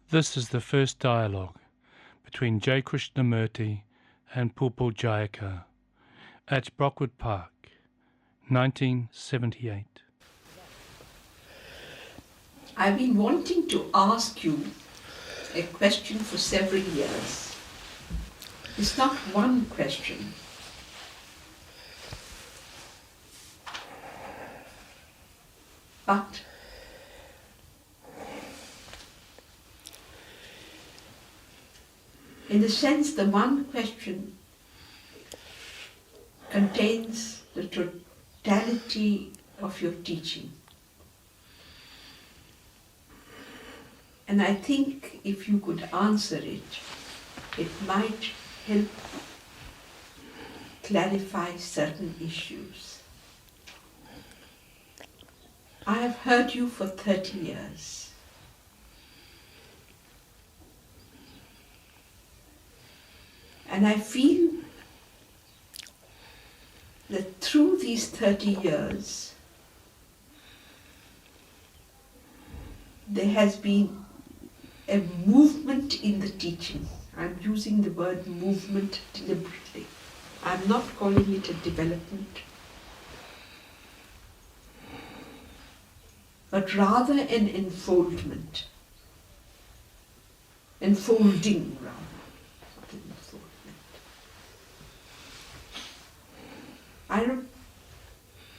This is the first dialogue between J. Krishnamurti and Pupul Jayakar at Brockwood Park, 1978. I've been wanting to ask you a question for several years. It's not one question. But in a sense, the one question contains the totality of your teaching. And I think if you could answer it, it might help clarify certain issues. I have heard you for 30 years. And I feel that through these 30 years, there has been a movement in the teaching. I'm using the word movement deliberately. I'm not calling it a development, but rather an enfoldment. Enfolding, rather. Not an enfoldment.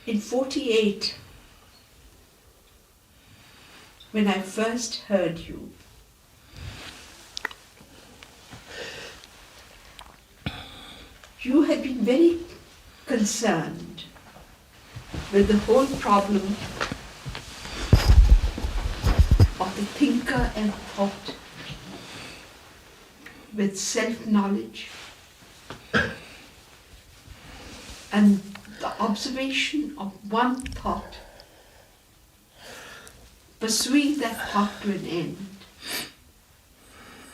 In 48, when I first heard you, you had been very concerned with the whole problem of the thinker and thought, with self-knowledge and the observation of one thought, pursuing that thought to an end,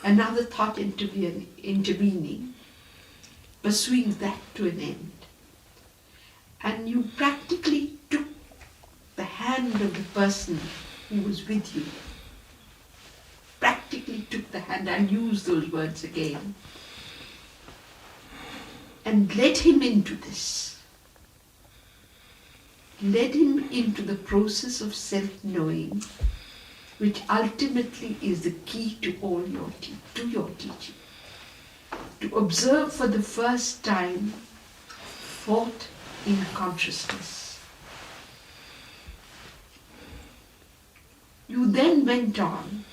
another thought intervening, pursuing that to an end. And you practically took the hand of the person who was with you. Practically took the hand, I'll use those words again, and led him into this. Led him into the process of self-knowing, which ultimately is the key to all your teaching. To observe for the first time thought in consciousness. You then went on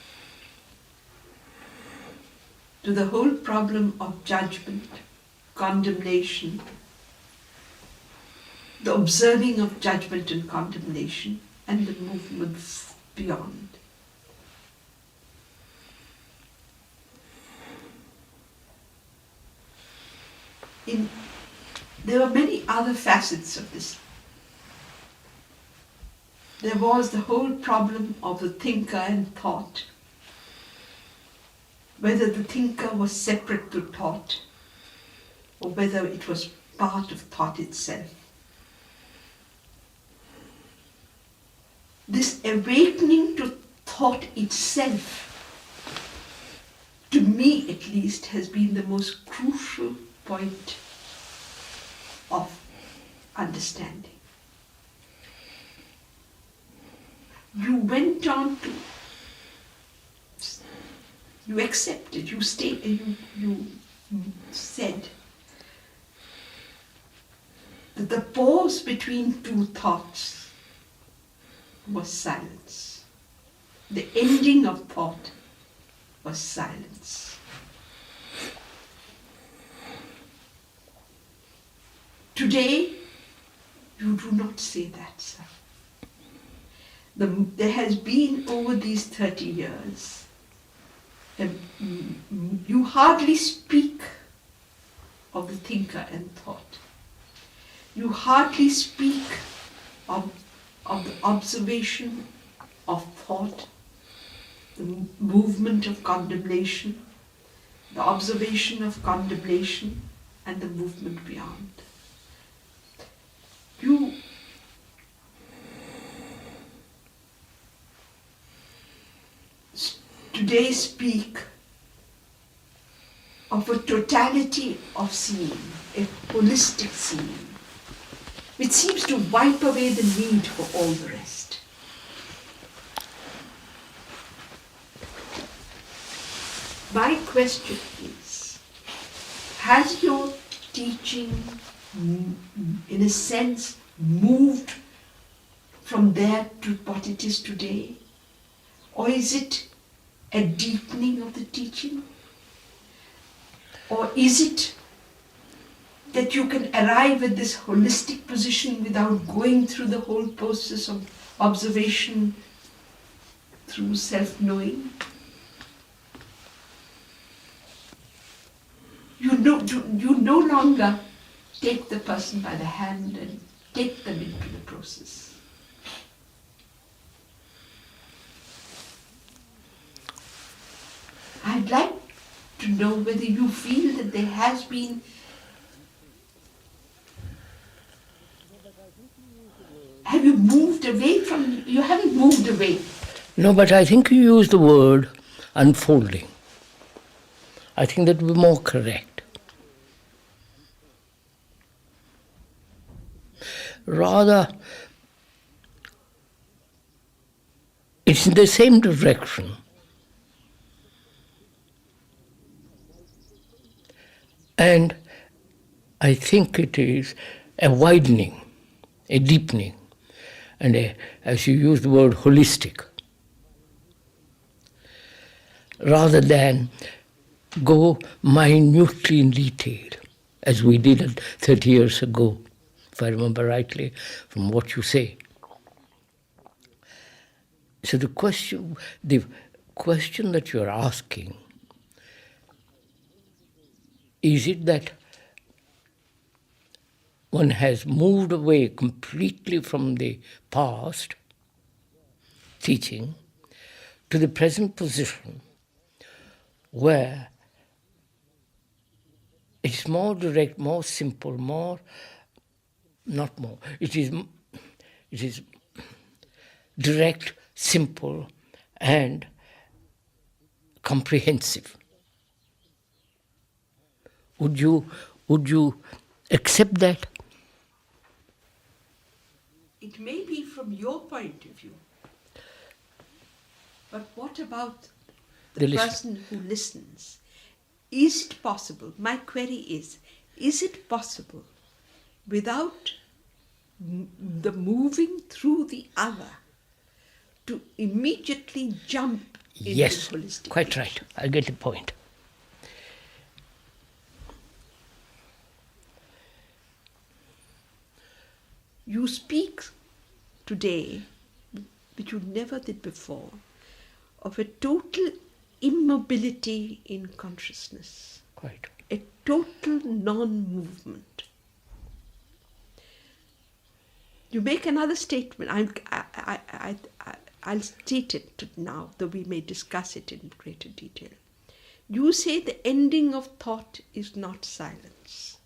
to the whole problem of judgment, condemnation, the observing of judgment and condemnation, and the movement beyond. There were many other facets of this. There was the whole problem of the thinker and thought, whether the thinker was separate to thought or whether it was part of thought itself. This awakening to thought itself, to me at least, has been the most crucial point of understanding. You went on to, you accepted, you said that the pause between two thoughts was silence. The ending of thought was silence. Today, you do not say that, sir. There has been, over these 30 years, you hardly speak of the thinker and thought. You hardly speak of the observation of thought, the movement of condemnation, the observation of condemnation, and the movement beyond. today speak of a totality of seeing, a holistic seeing, which seems to wipe away the need for all the rest. My question is, has your teaching, in a sense, moved from there to what it is today? Or is it a deepening of the teaching? Or is it that you can arrive at this holistic position without going through the whole process of observation through self-knowing? You no longer take the person by the hand and take them into the process. I'd like to know whether you feel that there has been have you moved away from, you haven't moved away. No, but I think you use the word unfolding. I think that would be more correct. Rather, it's in the same direction. And I think it is a widening, a deepening, and as you use the word, holistic. Rather than go minutely in detail, as we did 30 years ago, if I remember rightly from what you say. So the question that you're asking, is it that one has moved away completely from the past teaching to the present position where it's more direct, more simple, it is direct, simple, and comprehensive. Would you accept that? It may be from your point of view, but what about the person who listens? Is it possible, my query is it possible without the moving through the other to immediately jump into Yes, holistic? quite right. I get the point. You speak today, which you never did before, of a total immobility in consciousness. Quite. A total non-movement. You make another statement. I'll state it now, though we may discuss it in greater detail. You say the ending of thought is not silence.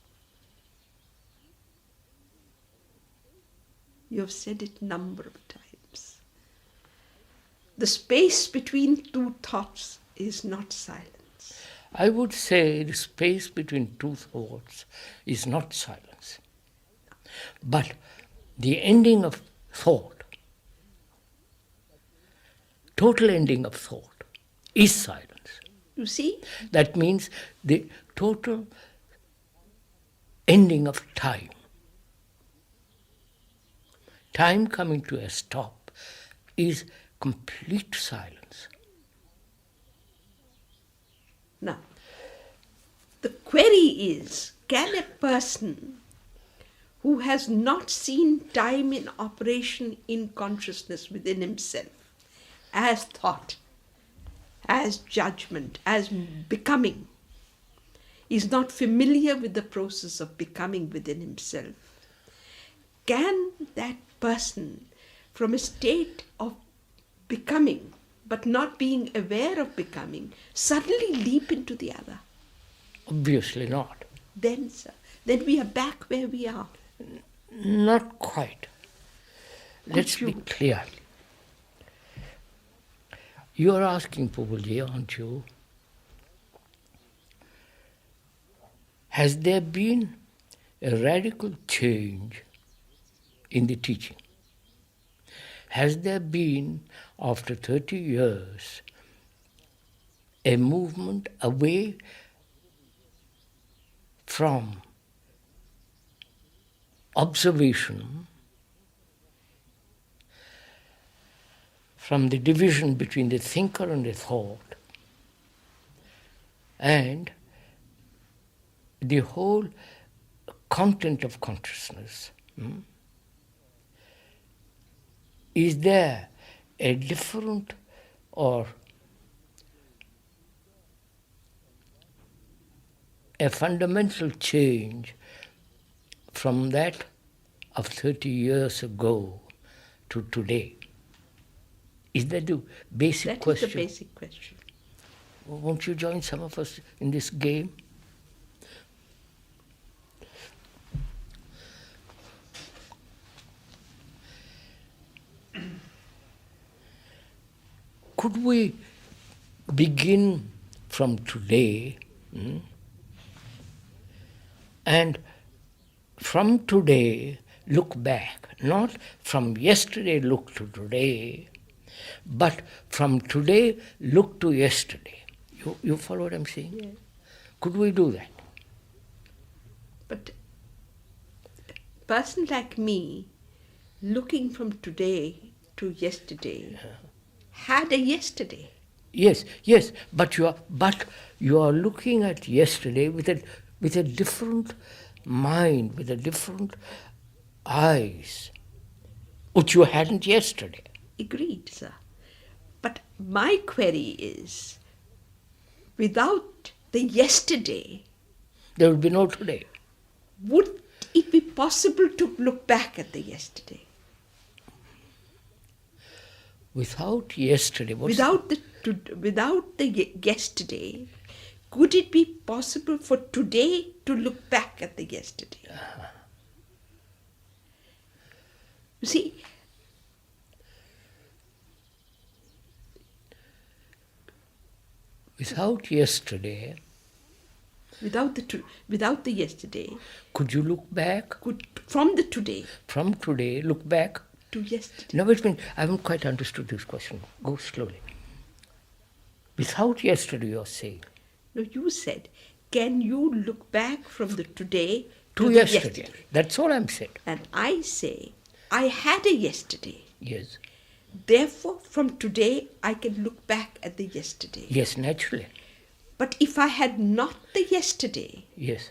You have said it a number of times. The space between two thoughts is not silence. I would say the space between two thoughts is not silence. But the ending of thought, total ending of thought, is silence. You see? That means the total ending of time. Time coming to a stop is complete silence. Now, the query is, can a person who has not seen time in operation in consciousness within himself, as thought, as judgment, as becoming, is not familiar with the process of becoming within himself, can that person, from a state of becoming, but not being aware of becoming, suddenly leap into the other? Obviously not. Then, sir, then we are back where we are. Not quite. Let's be clear. You are asking Pupulji, aren't you? Has there been a radical change in the teaching? Has there been, after 30 years, a movement away from observation, from the division between the thinker and the thought, and the whole content of consciousness? Is there a different or a fundamental change from that of 30 years ago to today? Is that the basic question? That is the basic question. Won't you join some of us in this game? Could we begin from today and from today look back, not from yesterday look to today, but from today look to yesterday? You follow what I'm saying? Yes. Could we do that? But a person like me, looking from today to yesterday, had a yesterday. Yes, but you are looking at yesterday with a different mind, with a different eyes, which you hadn't yesterday. Agreed, sir. But my query is, without the yesterday, There will be no today. would it be possible to look back at the yesterday? Without yesterday, Without the yesterday, could it be possible for today to look back at the yesterday? You see, without yesterday, without the yesterday, could you look back? From the today From today, look back? to yesterday. No, wait a minute. I haven't quite understood this question. Go slowly. Without yesterday, you're saying. No, you said, can you look back from the today To the yesterday. That's all I'm saying. And I say, I had a yesterday. Yes. Therefore, from today, I can look back at the yesterday. Yes, naturally. But if I had not the yesterday, Yes.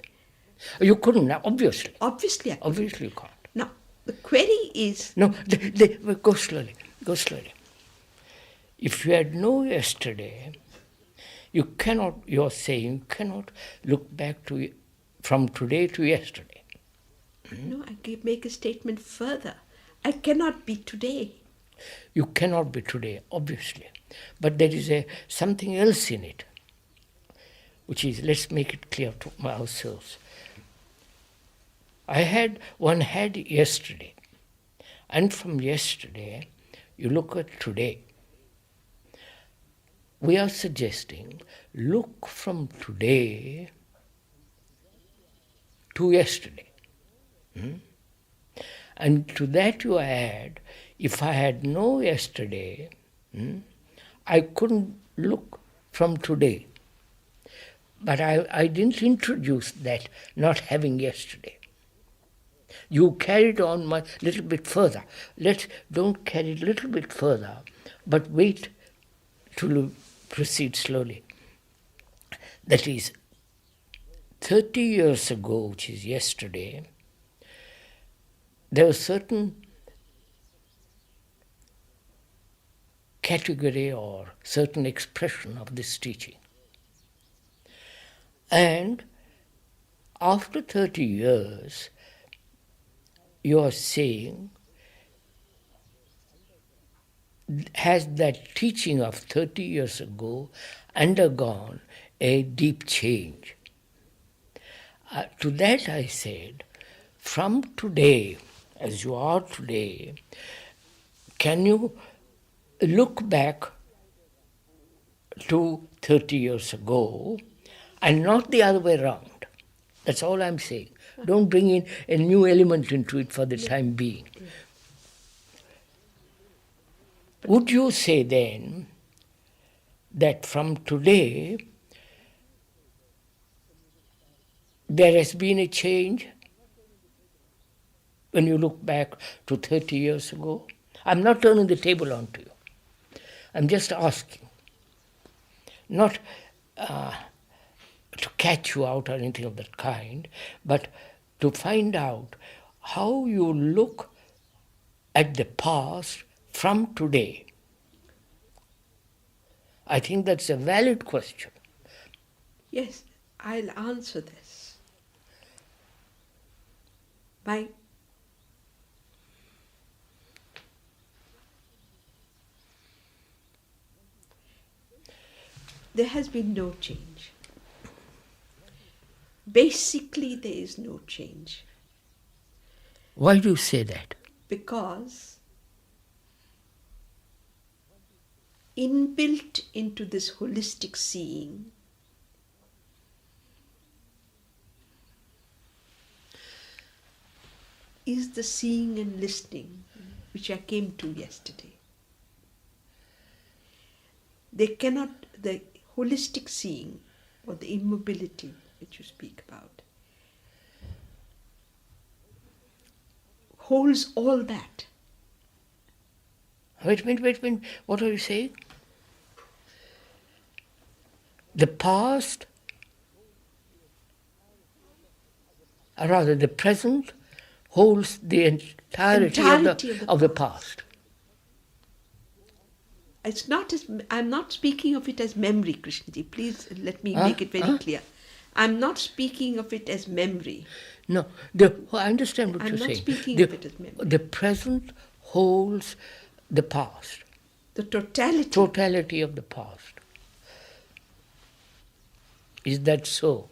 You couldn't, obviously. obviously I could. Obviously you can't. Now, the query is, No, go slowly. If you had no yesterday, you're saying you cannot look back to from today to yesterday. no, I can make a statement further. I cannot be today. You cannot be today, obviously. But there is something else in it, which is, let's make it clear to ourselves. One had yesterday, and from yesterday, you look at today. We are suggesting, look from today to yesterday. And to that you add, if I had no yesterday, I couldn't look from today. But I didn't introduce that not having yesterday. You carried on a little bit further. Don't carry it a little bit further, but wait to proceed slowly. That is, 30 years ago, which is yesterday, there was certain category or certain expression of this teaching. And after 30 years, you are saying, has that teaching of 30 years ago undergone a deep change? To that I said, from today, as you are today, can you look back to 30 years ago and not the other way around. That's all I'm saying. Don't bring in a new element into it for the time being. Would you say then that from today there has been a change when you look back to 30 years ago? I'm not turning the table onto you. I'm just asking. Not to catch you out or anything of that kind, but to find out how you look at the past from today. I think that's a valid question. Yes, I'll answer this. There has been no change. Basically, there is no change. Why do you say that? Because inbuilt into this holistic seeing is the seeing and listening which I came to yesterday. The holistic seeing or the immobility which you speak about holds all that. Wait a minute. What are you saying? The past, or rather the present, holds the entirety of the past. It's not I'm not speaking of it as memory, Krishnamurti. Please let me make it very clear. I'm not speaking of it as memory. No, I understand what you're saying. I'm not speaking of it as memory. The present holds the past. The totality. Totality of the past. Is that so?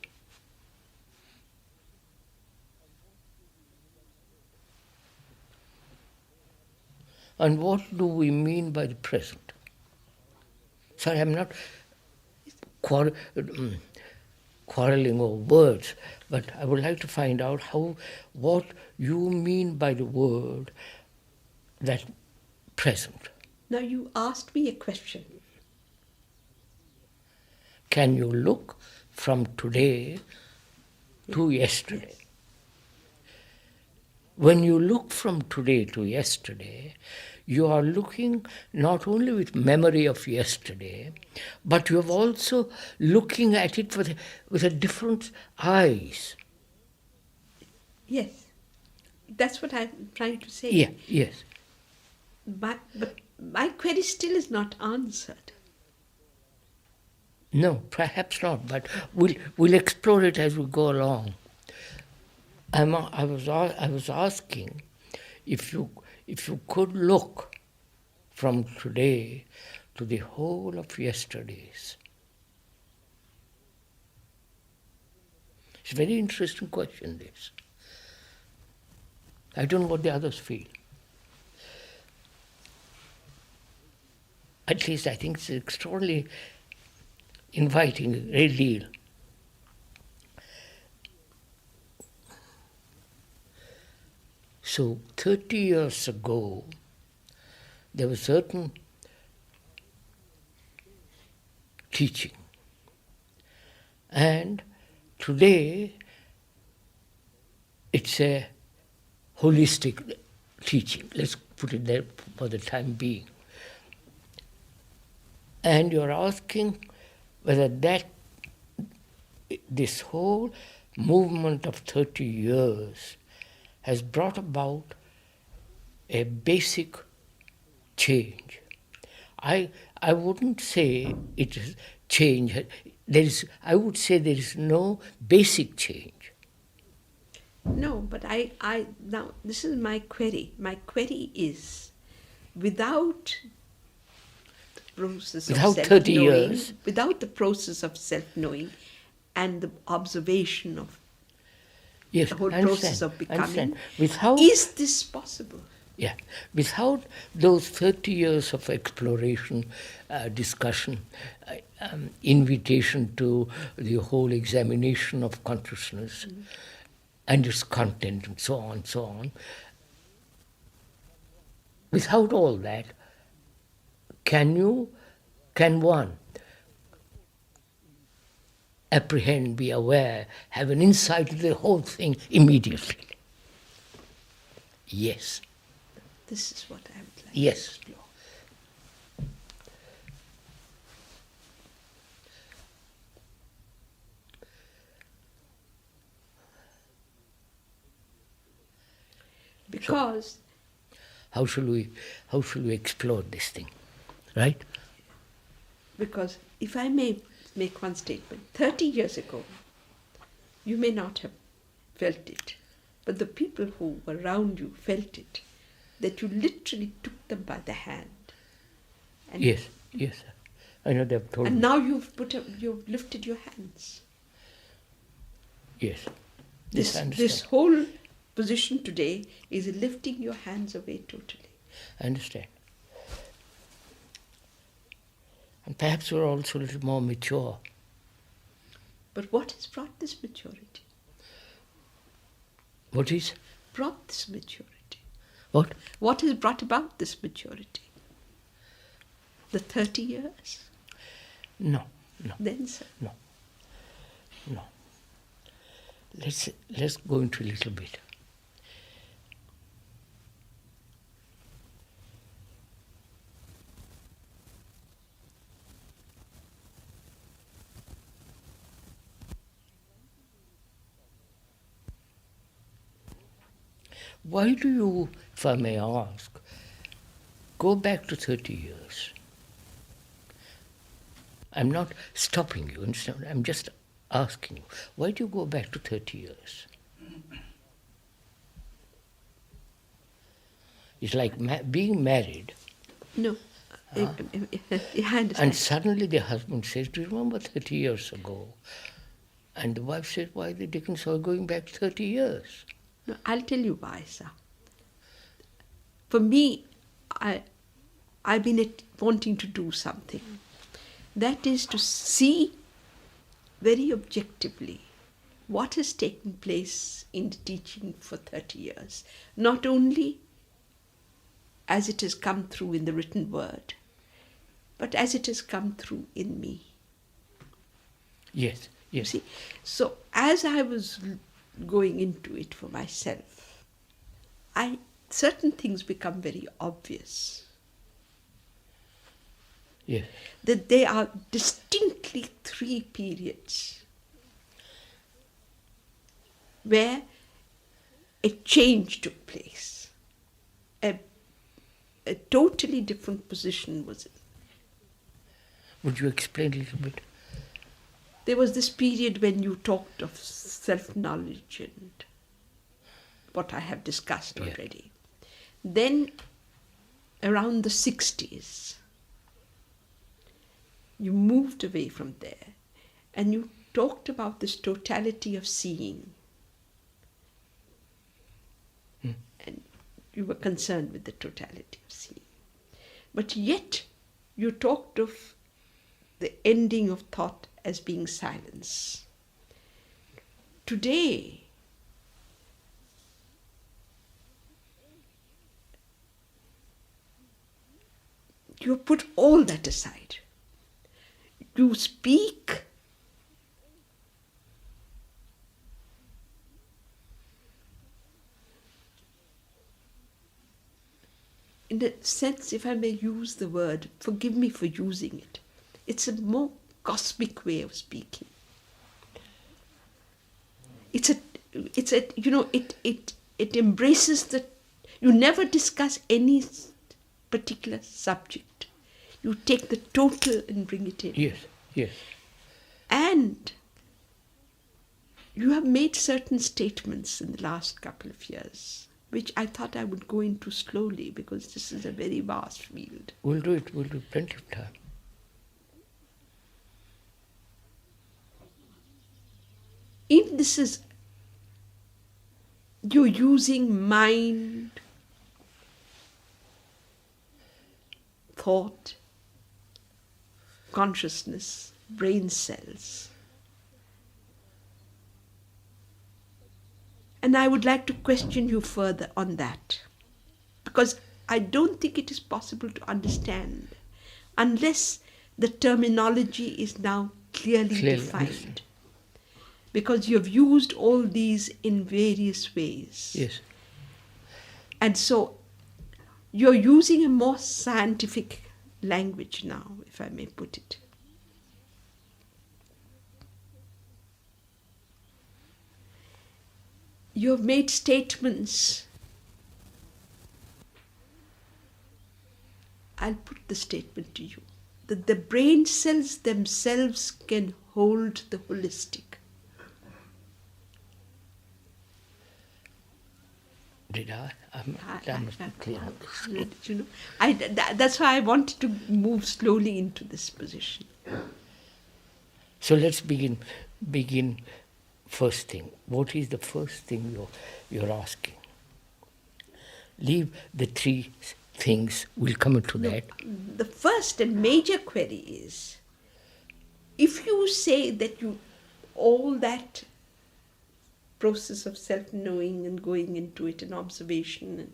And what do we mean by the present? Sorry, I'm not quarreling over words, but I would like to find out what you mean by the word that present. Now you asked me a question. Can you look from today to yesterday? Yes. When you look from today to yesterday, you are looking not only with memory of yesterday, but you are also looking at it with a different eyes. Yes. That's what I'm trying to say. Yeah, yes. But my query still is not answered. No, perhaps not, but we'll explore it as we go along. I was asking if you could look from today to the whole of yesterday's. It's a very interesting question, this. I don't know what the others feel. At least I think it's extraordinarily inviting, a great deal. So 30 years ago, there was certain teaching. And today, it's a holistic teaching. Let's put it there for the time being. And you're asking whether this whole movement of 30 years has brought about a basic change. I wouldn't say it is change. I would say there is no basic change. No, but now this is my query. My query is, without the process of self-knowing, 30 years, without the process of self-knowing and the observation of yes, the whole process of becoming, Without, is this possible? Yeah, without those 30 years of exploration, discussion, invitation to the whole examination of consciousness and its content and so on, without all that, can one apprehend, be aware, have an insight into the whole thing immediately? Yes. This is what I would like Yes. to explore. Because How shall we explore this thing, right? Because if I may make one statement, 30 years ago, you may not have felt it, but the people who were around you felt it, that you literally took them by the hand. And, Yes, sir. I know they've told and me. now you've lifted your hands. Yes. This I understand. whole position today is lifting your hands away totally. I understand. And perhaps we're also a little more mature. But what has brought this maturity? What is? Brought this maturity? What? What has brought about this maturity? The 30 years? No. Then, sir. No. Let's go into a little bit. Why do you, if I may ask, go back to 30 years? I'm not stopping you, I'm just asking you, why do you go back to 30 years? It's like being married, No. I understand. and suddenly the husband says, do you remember 30 years ago? And the wife says, why the dickens are going back 30 years? No, I'll tell you why, sir. For me, I've been wanting to do something. That is to see very objectively what has taken place in the teaching for 30 years. Not only as it has come through in the written word, but as it has come through in me. Yes. See? So as I was going into it for myself, certain things become very obvious. Yes. That they are distinctly three periods where a change took place. A totally different position was. Would you explain a little bit? There was this period when you talked of self-knowledge and what I have discussed already. Then, around the 60s, you moved away from there and you talked about this totality of seeing. And you were concerned with the totality of seeing. But yet, you talked of the ending of thought as being silence. Today, you put all that aside. You speak in a sense, if I may use the word, forgive me for using it, it's a more cosmic way of speaking. It embraces the, you never discuss any particular subject. You take the total and bring it in. Yes. And you have made certain statements in the last couple of years, which I thought I would go into slowly because this is a very vast field. We'll do plenty of time. If this is, you're using mind thought, consciousness, brain cells. And I would like to question you further on that, because I don't think it is possible to understand unless the terminology is now clearly defined. Because you have used all these in various ways. Yes. And so you're using a more scientific language now, if I may put it. You have made statements. I'll put the statement to you, that the brain cells themselves can hold the holistic. Did I? I must be clear on this. You know, that's why I wanted to move slowly into this position. So let's begin first thing. What is the first thing you're asking? Leave the three things, we'll come to that. The first and major query is, if you say that all that process of self-knowing and going into it and observation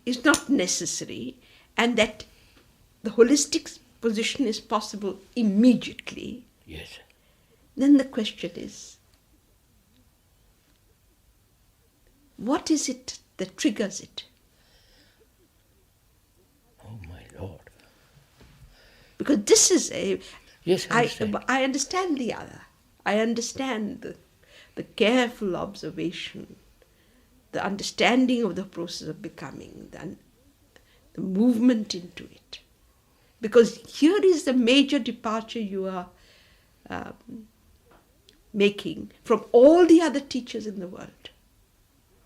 is not necessary, and that the holistic position is possible immediately, Yes. then the question is, what is it that triggers it? Oh my Lord. Because this is Yes, I understand. I understand the other. I understand the careful observation, the understanding of the process of becoming, the movement into it. Because here is the major departure you are making from all the other teachers in the world.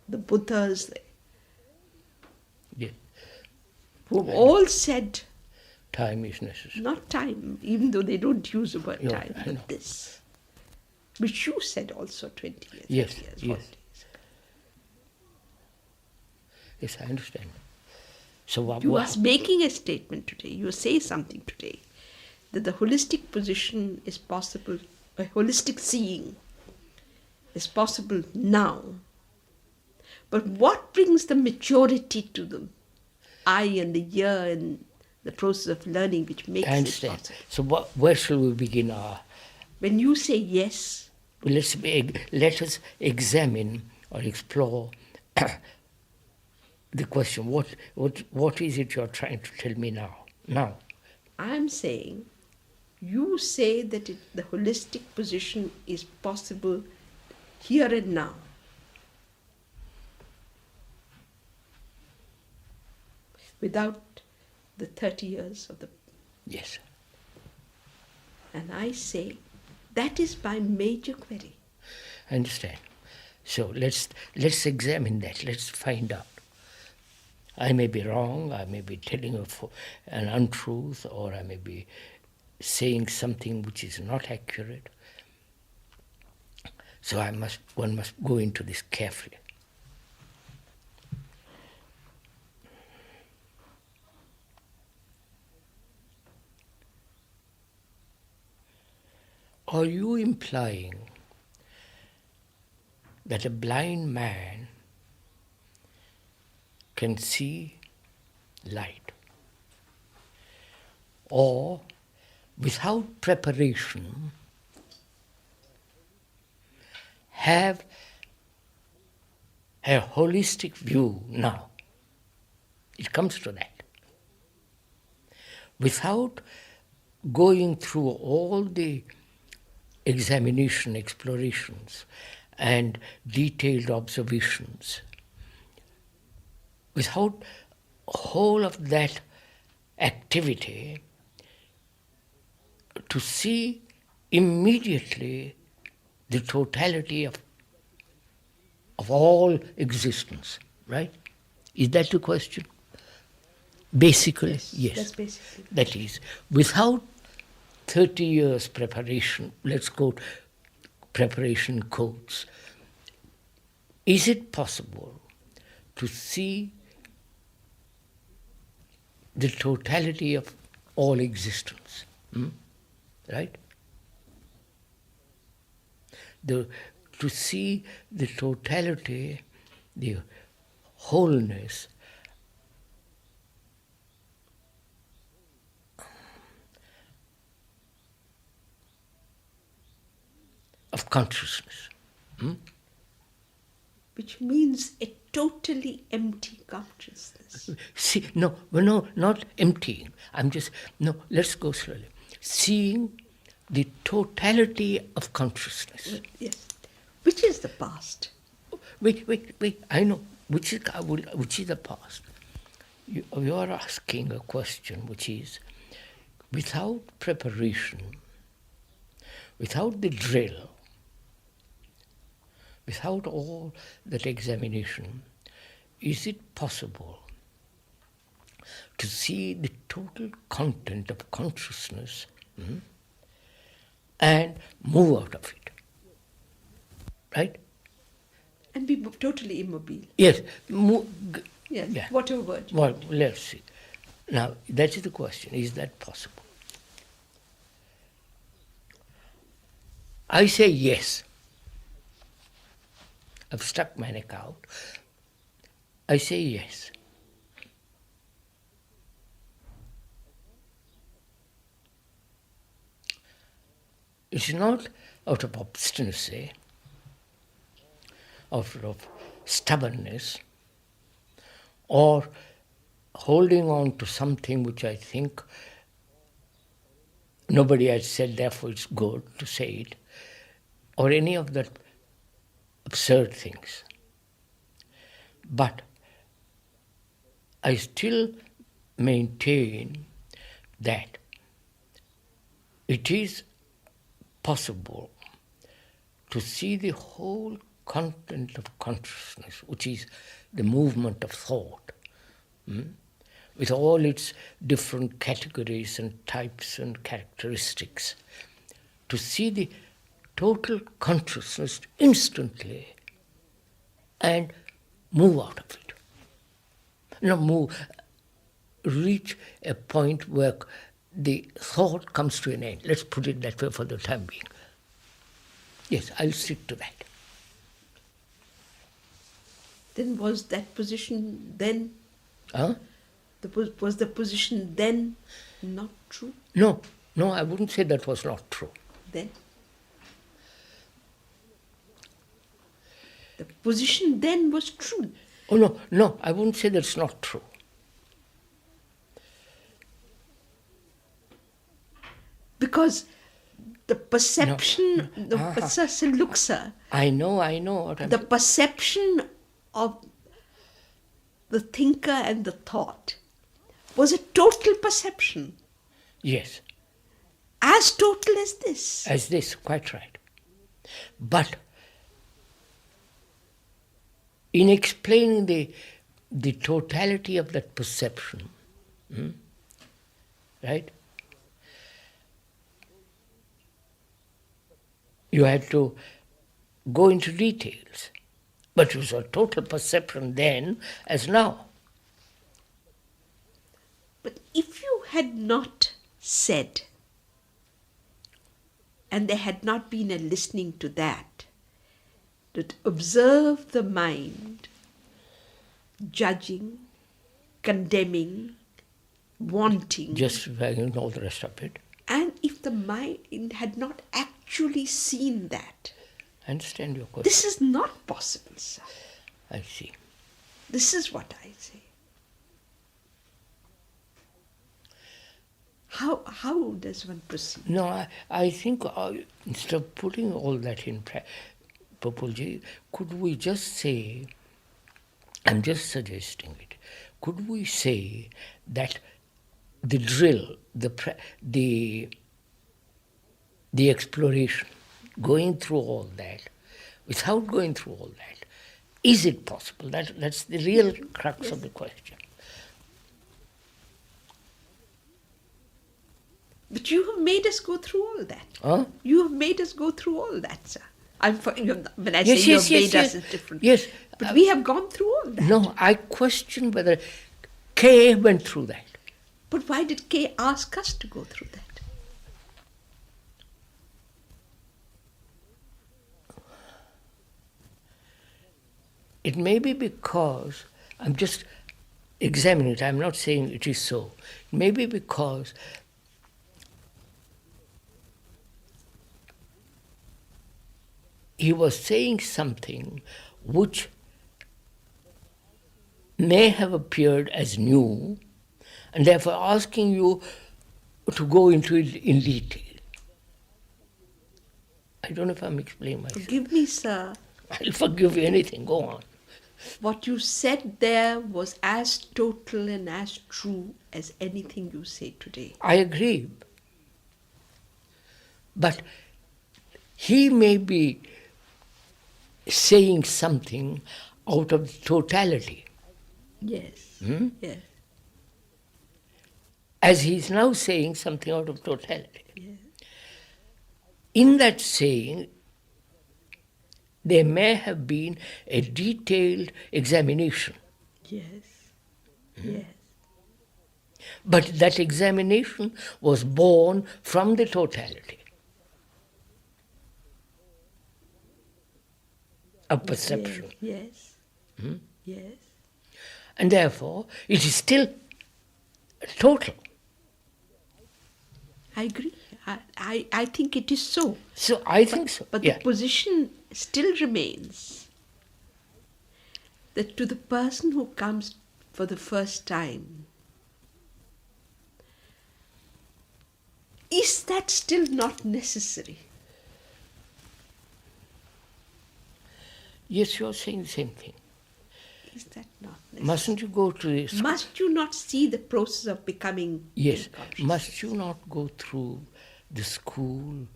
The Buddhas, Yes. who have all said, Time is necessary. not time, even though they don't use the word Yeah, time, I know. but this, which you said also 20 years, Yes, 30 years, yes. 40 years ago. Yes, I understand. So what? You are making a statement today, you are saying something today, that the holistic position is possible, a holistic seeing is possible now. But what brings the maturity to the eye and the ear and the process of learning which makes I it understand. possible? So where shall we begin When you say yes, let us examine or explore the question. What is it you're trying to tell me now? Now. I'm saying, you say that the holistic position is possible here and now. Without the 30 years of the... Yes. And I say, that is my major query. I understand. So let's examine that. Let's find out. I may be wrong. I may be telling an untruth, or I may be saying something which is not accurate. So one must go into this carefully. Are you implying that a blind man can see light, or without preparation have a holistic view now? It comes to that. Without going through all the examination, explorations, and detailed observations, without whole of that activity, to see immediately the totality of all existence, right? Is that the question? Basically, yes. That's basically. That is, without 30 years preparation, let's go preparation codes, is it possible to see the totality of all existence. Right? To see the totality, the wholeness of consciousness. Which means a totally empty consciousness. See, no, not emptying. Let's go slowly. Seeing the totality of consciousness. Yes. Which is the past? Wait, I know. Which is the past? You are asking a question which is, without preparation, without the drill, without all that examination, is it possible to see the total content of consciousness and move out of it? Right? And be totally immobile. Yes. Yes. Yeah. Whatever word. Well, let's see. Now, that is the question. Is that possible? I say yes. I've stuck my neck out. I say yes. It's not out of obstinacy, out of stubbornness, or holding on to something which I think nobody has said, therefore it's good to say it, or any of that absurd things. But I still maintain that it is possible to see the whole content of consciousness, which is the movement of thought, with all its different categories and types and characteristics, to see the total consciousness instantly and move out of it. Reach a point where the thought comes to an end. Let's put it that way for the time being. Yes, I'll stick to that. Then was that position then? Huh? Was the position then not true? No, I wouldn't say that was not true. Then? The position then was true. Oh, no, I wouldn't say that's not true. Because the perception, look, sir. I know what I'm The perception of the thinker and the thought was a total perception. Yes. As total as this. As this, quite right. But in explaining the totality of that perception, right? You had to go into details. But it was a total perception then as now. But if you had not said, and there had not been a listening to that observe the mind, judging, condemning, wanting. Just all the rest of it. And if the mind had not actually seen that, I understand your question. this is not possible, sir. I see. This is what I say. How does one proceed? No, I think instead of putting all that in Populji, could we just say, I'm just suggesting it, could we say that the drill, the exploration, going through all that, without going through all that, is it possible? That's the real crux of the question. But you have made us go through all that. Huh? You have made us go through all that, sir. When I Yes, say yes, you have yes, made us, yes. it's different. Yes. But we have gone through all that. No, I question whether K went through that. But why did K ask us to go through that? It may be because, I'm just examining it, I'm not saying it is so. It may be because he was saying something which may have appeared as new, and therefore asking you to go into it in detail. I don't know if I'm explaining myself. Forgive me, sir. I'll forgive you anything, go on. What you said there was as total and as true as anything you say today. I agree. But he may be saying something out of totality. Yes. Yes. As he's now saying something out of totality. Yes. In that saying, there may have been a detailed examination. Yes. Yes. But that examination was born from the totality of perception. Yes. Yes. And therefore, it is still total. I agree. I think it is so. So I think so. But yeah. the position still remains that to the person who comes for the first time, is that still not necessary? Yes, you're saying the same thing. Is that not necessary? Mustn't you go to the school? Must you not see the process of becoming Yes. conscious? Must you not go through the school,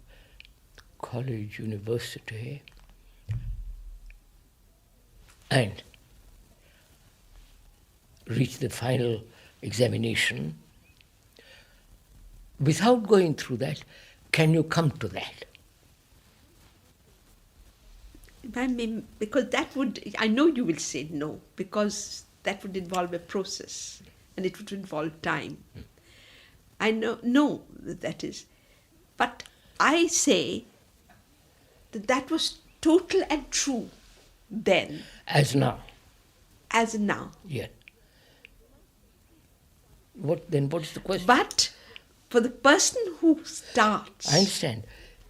college, university, and reach the final examination? Without going through that, can you come to that? I mean, because that would, I know you will say no, because that would involve a process and it would involve time. I know that is. But I say that that was total and true then. As now. As now. Yeah. What is the question? But for the person who starts... I understand.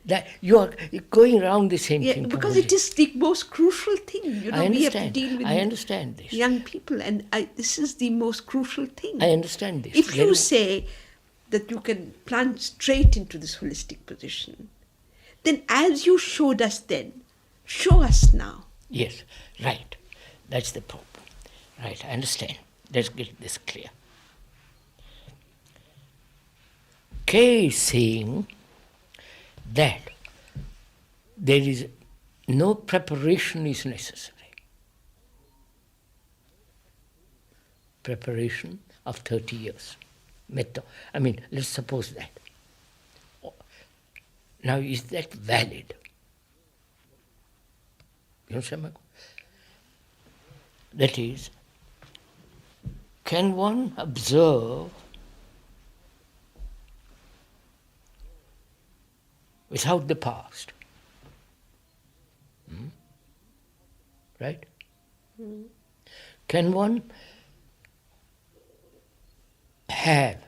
That you are going around the same thing. Because probably. it is the most crucial thing. I We have to understand. deal with I understand this. young people, and this is the most crucial thing. I understand this. If you say that you can plunge straight into this holistic position, then as you showed us then, show us now. Yes, right. That's the problem. Right, I understand. Let's get this clear. K is saying that there is no preparation is necessary. Preparation of 30 years. Let's suppose that. Now, is that valid? You understand my question? That is, can one observe without the past? Right? Can one have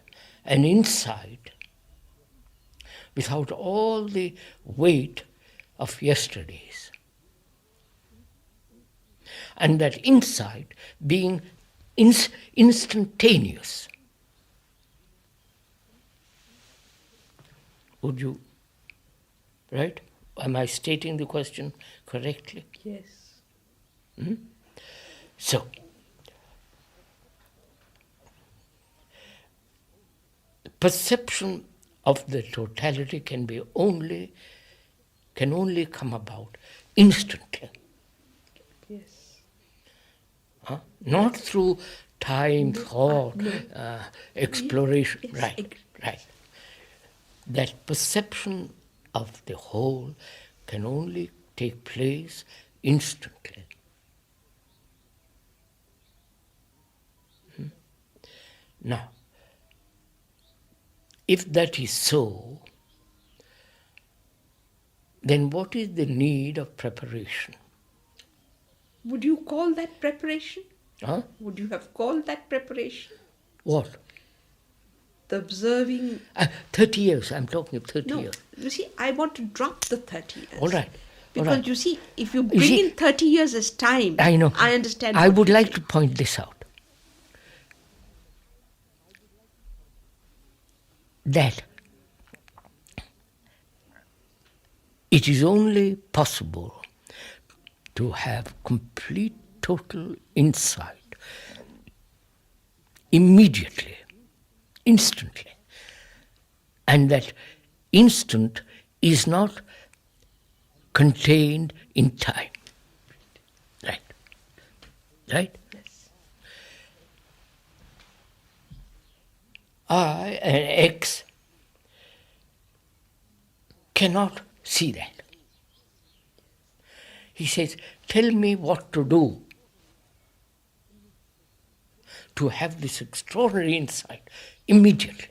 an insight without all the weight of yesterdays? And that insight being instantaneous. Would you, right? Am I stating the question correctly? Yes. So, perception of the totality can only come about instantly. Yes. Not through time, thought, exploration. Yes. Right. That perception of the whole can only take place instantly. Now, if that is so, then what is the need of preparation? Would you call that preparation? Huh? Would you have called that preparation? What? The observing... 30 years, I'm talking of 30 No, years. you see, I want to drop the 30 years. All right. Because you see, if you bring in 30 years as time, I know. I understand. I would like to point this out. That it is only possible to have complete, total insight immediately, instantly. And that instant is not contained in time. Right? Right? Yes. I, an X, cannot see that. He says, tell me what to do to have this extraordinary insight immediately.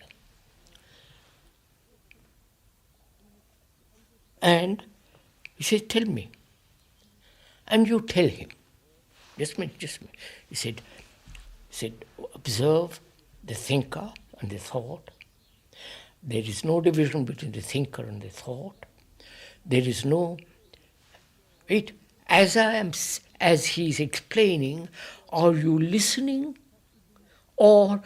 And he says, tell me. And you tell him. Just a minute. He said, observe the thinker and the thought. There is no division between the thinker and the thought. There is no... Wait, as he's explaining, are you listening? Or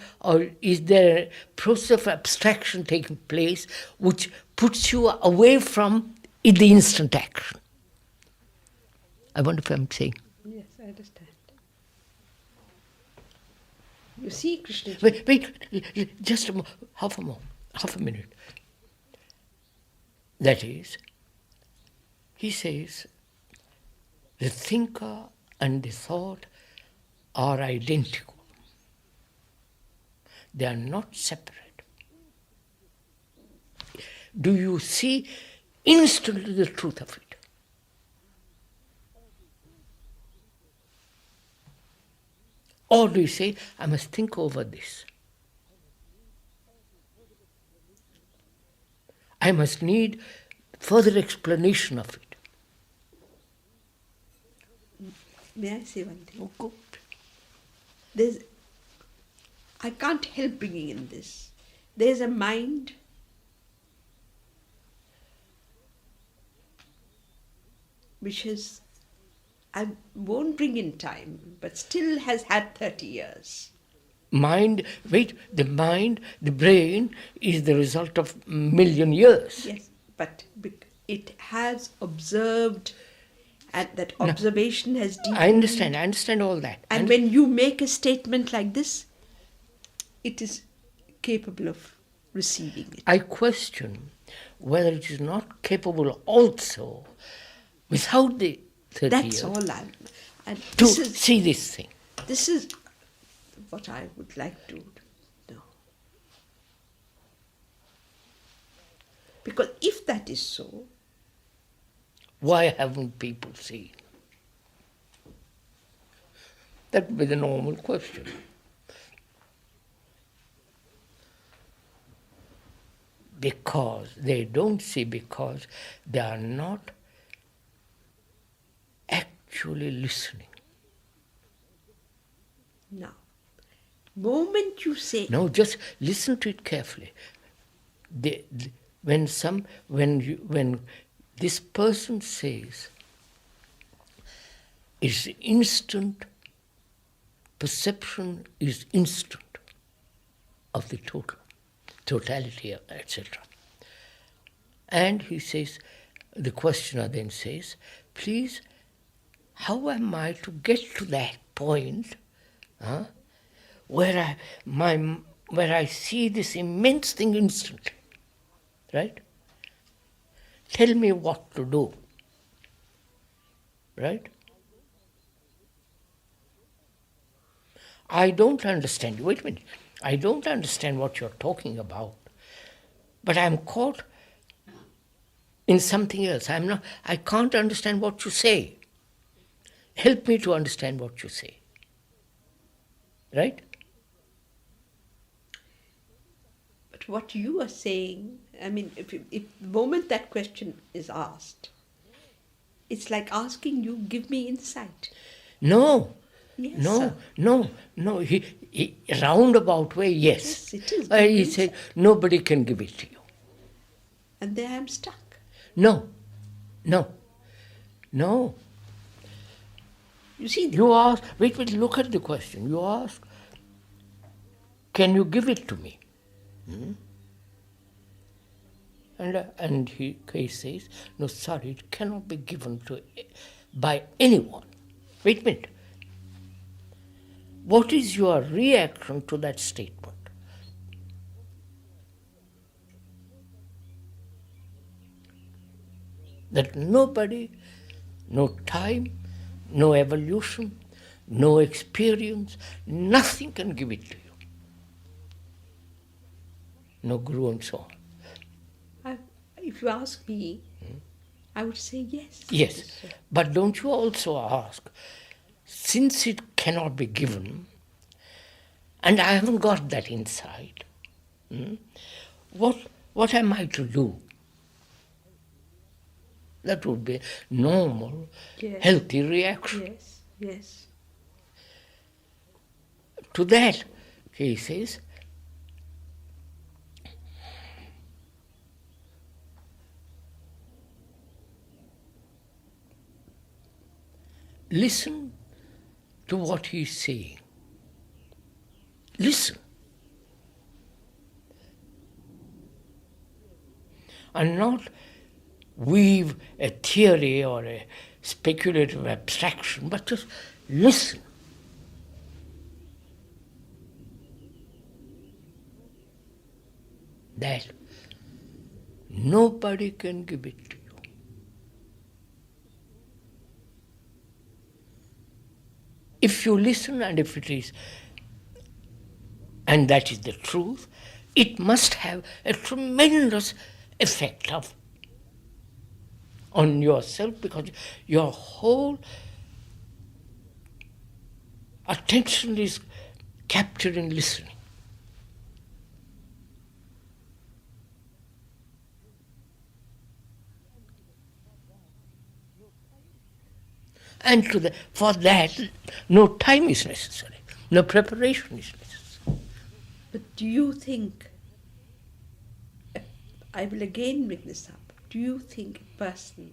is there a process of abstraction taking place which puts you away from the instant action? I wonder if I'm saying. Yes, I understand. You see, Krishna. Wait, just half a minute. That is, he says, the thinker and the thought are identical. They are not separate. Do you see instantly the truth of it? Or do you say, I must think over this? I must need further explanation of it. May I say one thing? Oh, good. I can't help bringing in this. There's a mind which has, I won't bring in time, but still has had 30 years. The brain is the result of million years. Yes, but it has observed, and that observation has deepened. I understand all that. And when you make a statement like this, it is capable of receiving it. I question whether it is not capable also, without the 30 That's years, all I'm... And to see this thing. This is what I would like to know. Because if that is so... Why haven't people seen? That would be the normal question. Because they don't see, because they are not actually listening. Now, moment you say... No, just listen to it carefully. When this person says, it's instant, perception is instant of the totality, etc. And he says, the questioner then says, please, how am I to get to that point where I see this immense thing instantly, right? Tell me what to do, right? I don't understand you. Wait a minute. I don't understand what you're talking about, but I'm caught in something else. I can't understand what you say. Help me to understand what you say. Right? But what you are saying, I mean, if the moment that question is asked, it's like asking you, give me insight. No, Yes, no, sir. no. He roundabout way, yes. Yes, it is. He said, nobody can give it to you. And there I am stuck. No. You see, You ask, wait, look at the question. You ask, can you give it to me? And he says, no, sorry, it cannot be given to by anyone. Wait a minute. What is your reaction to that statement? That nobody, no time, no evolution, no experience, nothing can give it to you. No guru and so on. if you ask me, I would say yes. Yes, but don't you also ask, since it cannot be given, and I haven't got that insight, what am I to do? That would be normal, Yes. healthy reaction. Yes. To that, he says, listen to what he's saying. Listen. And not weave a theory or a speculative abstraction, but just listen. That nobody can give it to you. If you listen, and if it is, and that is the truth, it must have a tremendous effect on yourself, because your whole attention is captured in listening. And for that, no time is necessary, no preparation is necessary. But do you think, I will again bring this up, do you think a person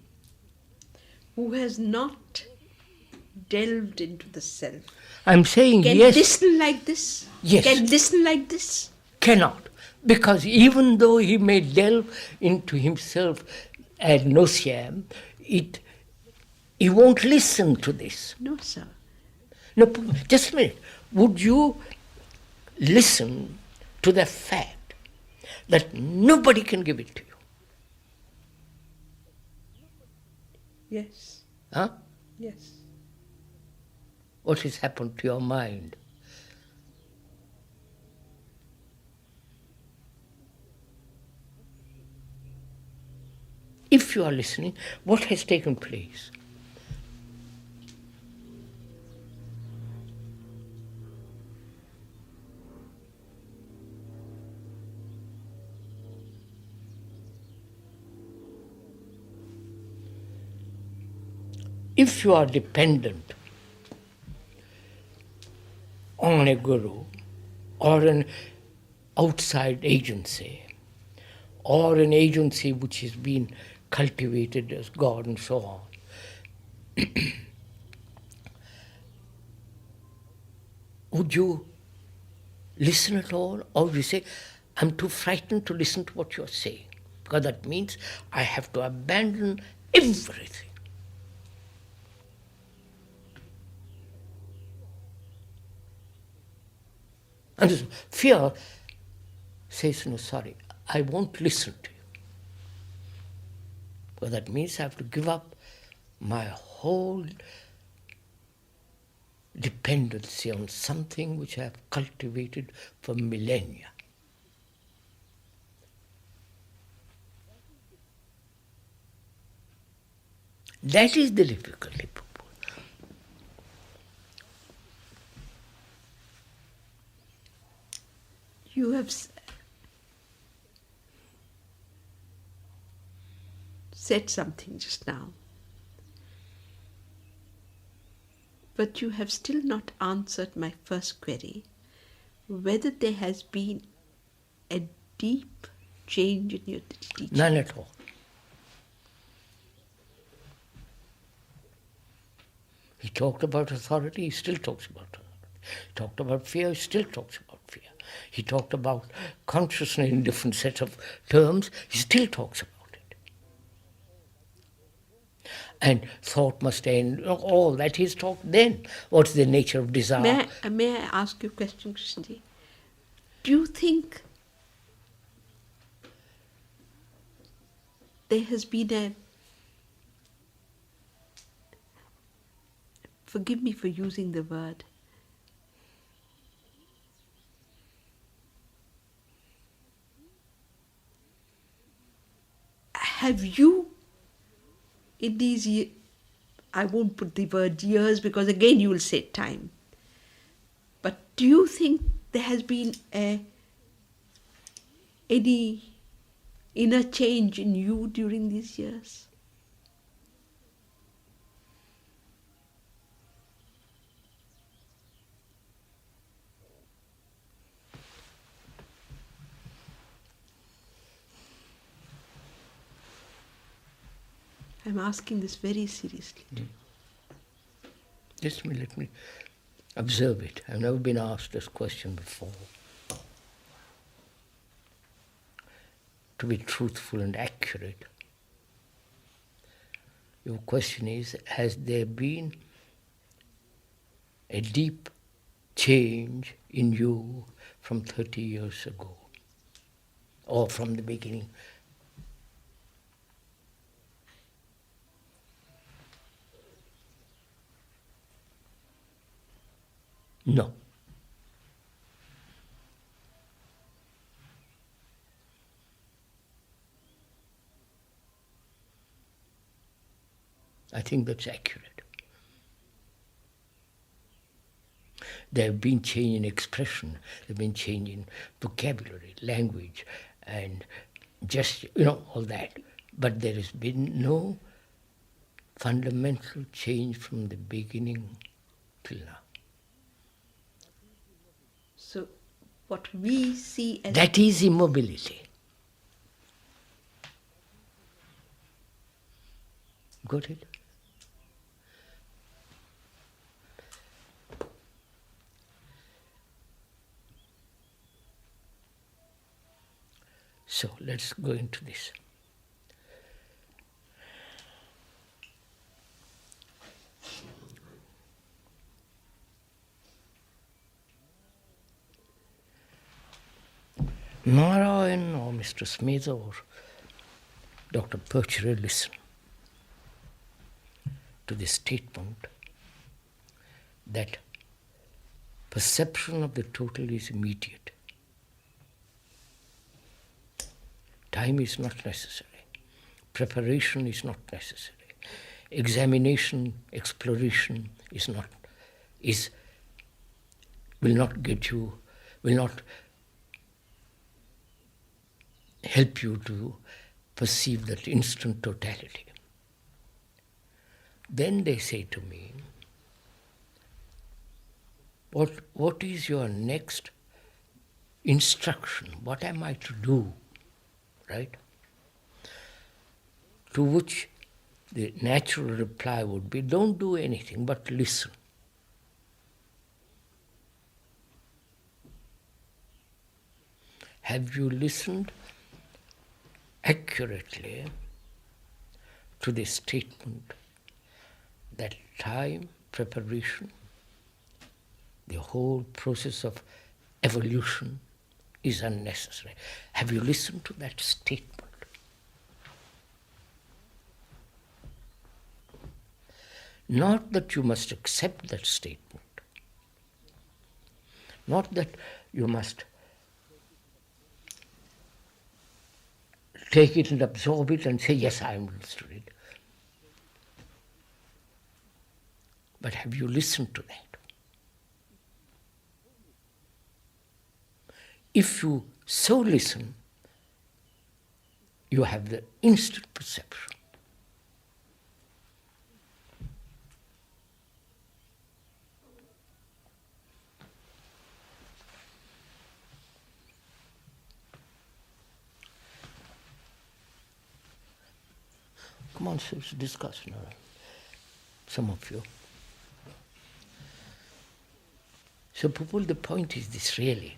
who has not delved into the self I'm saying can yes. listen like this? Yes. Can listen like this? Cannot. Because even though he may delve into himself ad nauseam, he won't listen to this. No, sir. No, just a minute. Would you listen to the fact that nobody can give it to you? Yes. Huh? Yes. What has happened to your mind? If you are listening, what has taken place? If you are dependent on a guru or an outside agency or an agency which has been cultivated as God and so on, would you listen at all? Or would you say, I'm too frightened to listen to what you're saying, because that means I have to abandon everything. And this fear says, no, sorry, I won't listen to you. Because that means I have to give up my whole dependency on something which I have cultivated for millennia. That is the difficulty, people. You have said something just now, but you have still not answered my first query, whether there has been a deep change in your teaching. None at all. He talked about authority, he still talks about authority. He talked about fear, he still talks about fear. He talked about consciousness in different sets of terms, he still talks about it. And thought must end, all that he's talked then. What's the nature of desire? May I ask you a question, Krishnaji? Do you think there has been a, forgive me for using the word, have you in these years, I won't put the word years because again you will say time, but do you think there has been any inner change in you during these years? I'm asking this very seriously. Just let me observe it. I've never been asked this question before. To be truthful and accurate, your question is, has there been a deep change in you from 30 years ago, or from the beginning? No. I think that's accurate. There have been change in expression, there have been change in vocabulary, language, and just, all that. But there has been no fundamental change from the beginning till now. So what we see as... That is immobility. Got it? So let's go into this. Narayan or Mr. Smith or Dr. Perchery listen to the statement that perception of the total is immediate. Time is not necessary. Preparation is not necessary. Examination, exploration will not help you to perceive that instant totality. Then they say to me, what is your next instruction? What am I to do? Right? To which the natural reply would be, don't do anything but listen. Have you listened accurately to the statement that time, preparation, the whole process of evolution is unnecessary? Have you listened to that statement? Not that you must accept that statement. Not that you must take it and absorb it and say, yes, I understood it. But have you listened to that? If you so listen, you have the instant perception Come on, let's discuss now. Some of you. So, people, the point is this really.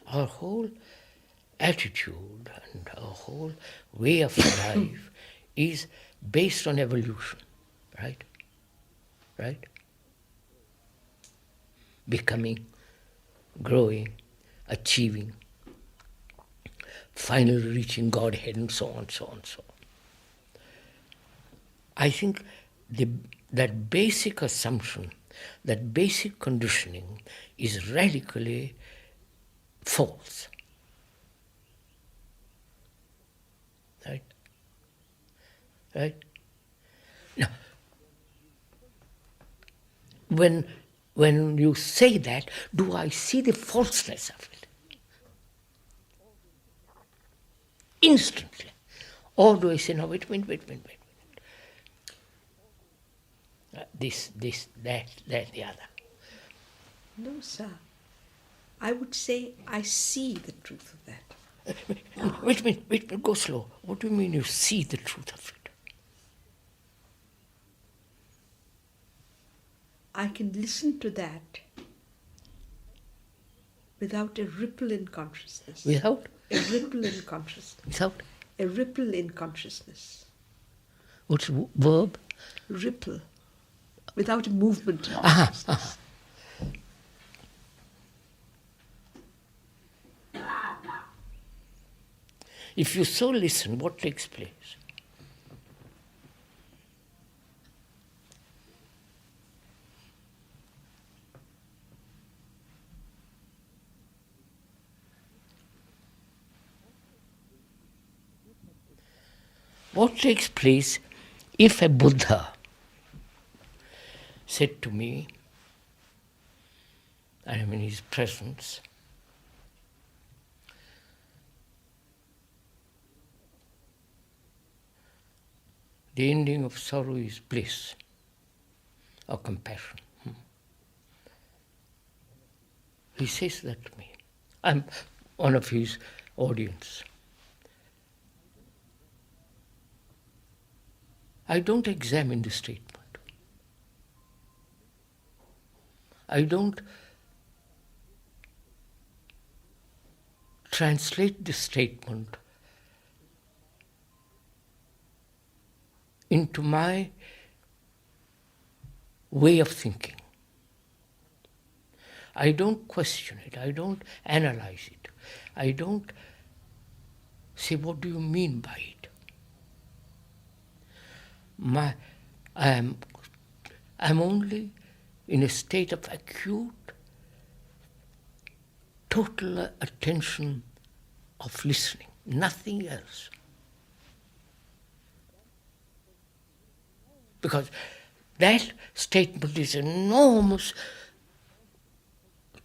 Our whole attitude and our whole way of life is based on evolution, right? Right? Becoming, growing, achieving, finally reaching Godhead, and so on, so on, so on. I think that basic assumption, that basic conditioning is radically false. Right? Right? Now, when you say that, do I see the falseness of it? Instantly. Or do I say, no, wait. This, that, the other. No, sir. I would say I see the truth of that. Wait a minute, go slow. What do you mean you see the truth of it? I can listen to that without a ripple in consciousness. Without? A ripple in consciousness. Without? A ripple in consciousness. What's the verb? Ripple. Without a movement in consciousness. If you so listen, what takes place? What takes place if a Buddha said to me, I am in his presence, the ending of sorrow is bliss or compassion. He says that to me. I'm one of his audience. I don't examine the statement. I don't translate the statement into my way of thinking. I don't question it. I don't analyze it. I don't say, what do you mean by it? I'm only in a state of acute, total attention of listening, nothing else. Because that statement is enormous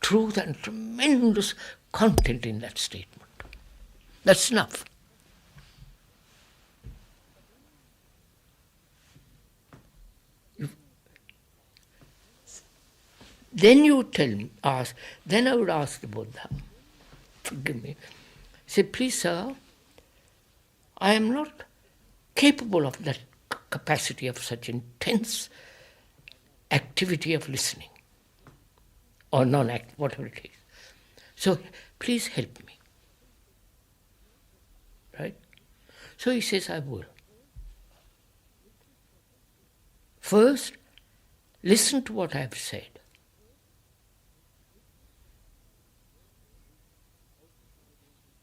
truth and tremendous content in that statement. That's enough. Then you then I would ask the Buddha, forgive me, say, please sir, I am not capable of that capacity of such intense activity of listening, or non-act, whatever it is. So please help me. Right? So he says, I will. First, listen to what I have said.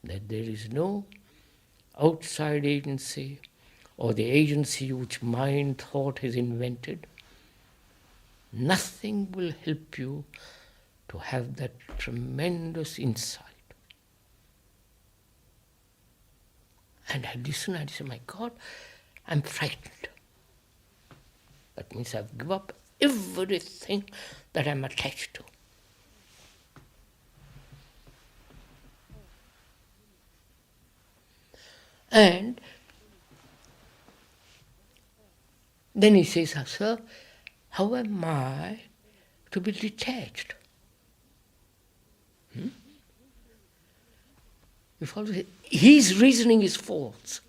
That there is no outside agency or the agency which mind thought has invented. Nothing will help you to have that tremendous insight. And I listen and I say, my God, I'm frightened. That means I've given up everything that I'm attached to. And then he says, sir, how am I to be detached? You follow? His reasoning is false.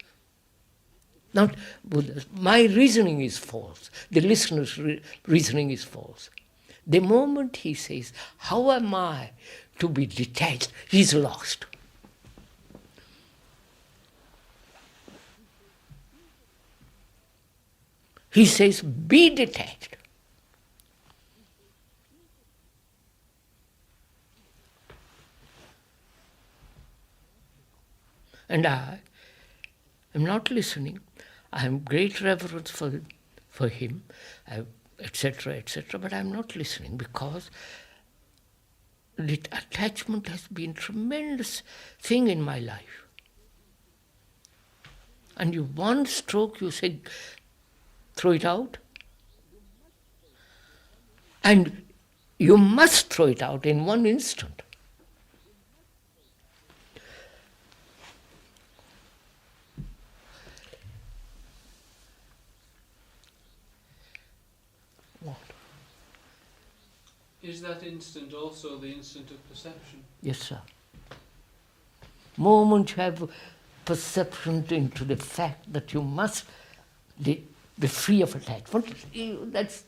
Not Buddha's. My reasoning is false. The listener's reasoning is false. The moment he says, how am I to be detached? He's lost. He says, be detached. And I am not listening. I have great reverence for him, etc., etc., but I am not listening because the attachment has been a tremendous thing in my life. And you one stroke, you say, throw it out. And you must throw it out in one instant. What? Is that instant also the instant of perception? Yes, sir. Moment you have perception into the fact that you must be free of attachment, that's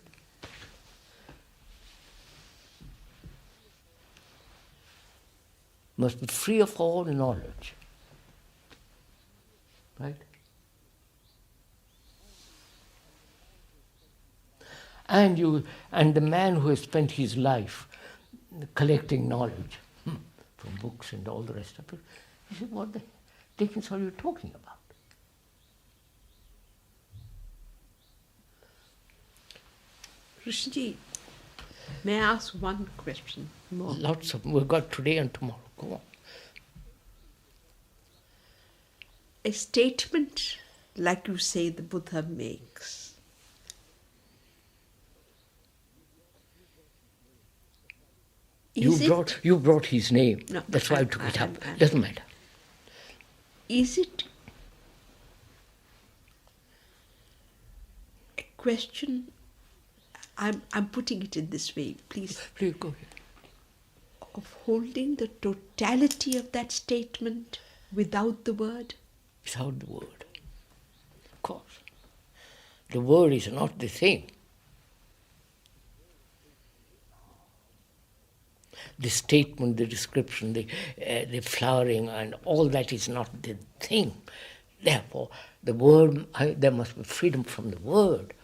must be free of all knowledge. Right? And the man who has spent his life collecting knowledge from books and all the rest of it, he said, what the dickens are you talking about? Krishnaji, may I ask one question more? Lots of we've got today and tomorrow. Go on. A statement like you say the Buddha makes, You brought his name. No, That's why I took it up. I'm- Doesn't matter. is it a question? I'm putting it in this way, please, Please go ahead. of holding the totality of that statement without the word? Without the word. Of course. The word is not the thing. The statement, the description, the flowering and all that is not the thing. Therefore, the word, there must be freedom from the word.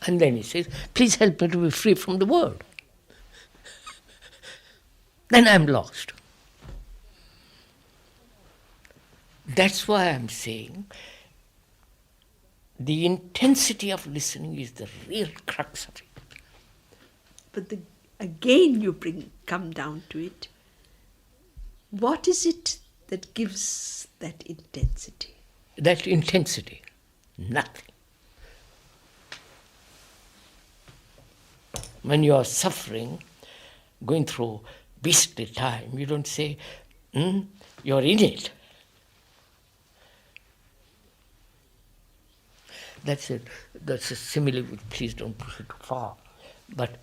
And then he says, please help me to be free from the word. Then I'm lost. That's why I'm saying the intensity of listening is the real crux of it. But again you come down to it. What is it that gives that intensity? That intensity, nothing. When you are suffering, going through beastly time, you don't say, you're in it. That's it. That's a simile, please don't push it too far. But,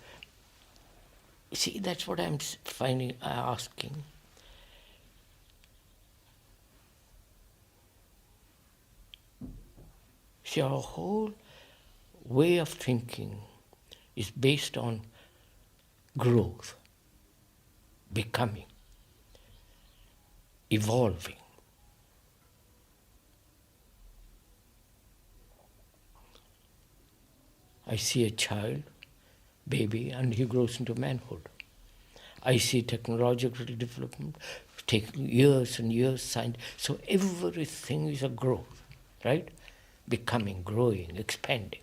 see, that's what I'm asking. See, our whole way of thinking is based on growth, becoming, evolving. I see a child, baby, and he grows into manhood. I see technological development taking years and years, science. So everything is a growth, right? Becoming, growing, expanding.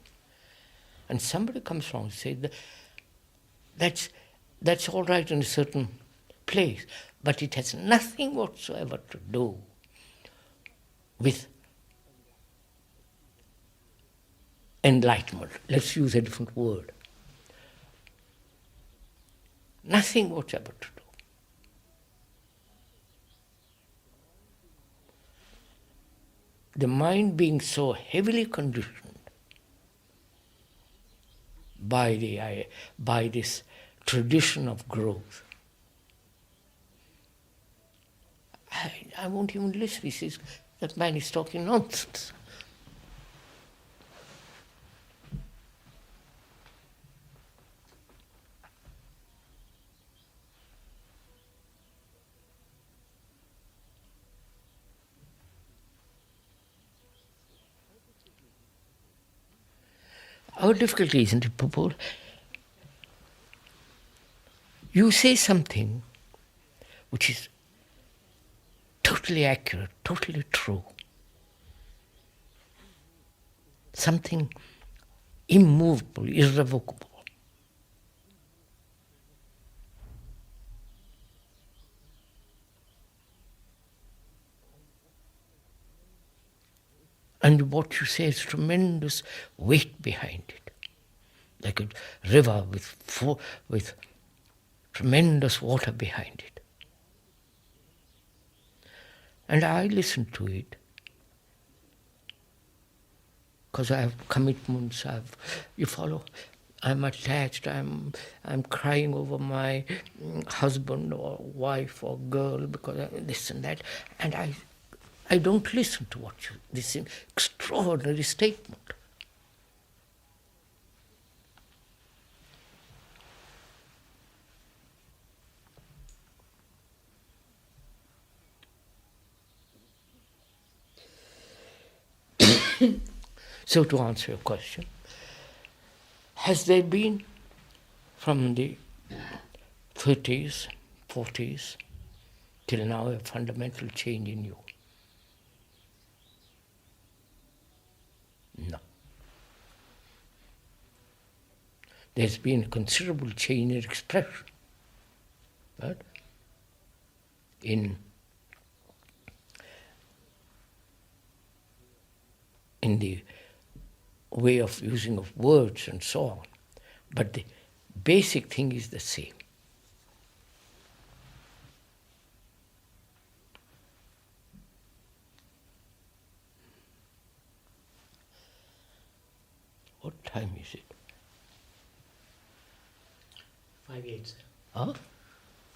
And somebody comes along and says, that's all right in a certain place, but it has nothing whatsoever to do with enlightenment. Let's use a different word. Nothing whatsoever to do. The mind being so heavily conditioned by this tradition of growth. I won't even listen. He says, that man is talking nonsense. Our difficulty, isn't it, Pupul? You say something which is totally accurate, totally true. Something immovable, irrevocable. And what you say has tremendous weight behind it. Like a river with tremendous water behind it. And I listen to it because I have commitments. You follow. I'm attached. I'm crying over my husband or wife or girl because this and that, and I don't listen to what you. This extraordinary statement. So to answer your question, has there been from the 30s, 40s till now a fundamental change in you? No. There's been a considerable change in expression, right? In the way of using of words and so on. But the basic thing is the same. What time is it? 5:08, sir. Huh?